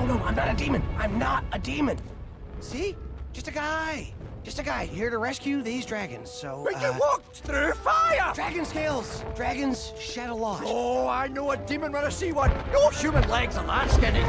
no, I'm not a demon. I'm not a demon. See? Just a guy. Just a guy here to rescue these dragons, so, But you walked through fire! Dragon scales! Dragons shed a lot. Oh, I know a demon when I see one. No human legs are that skinny.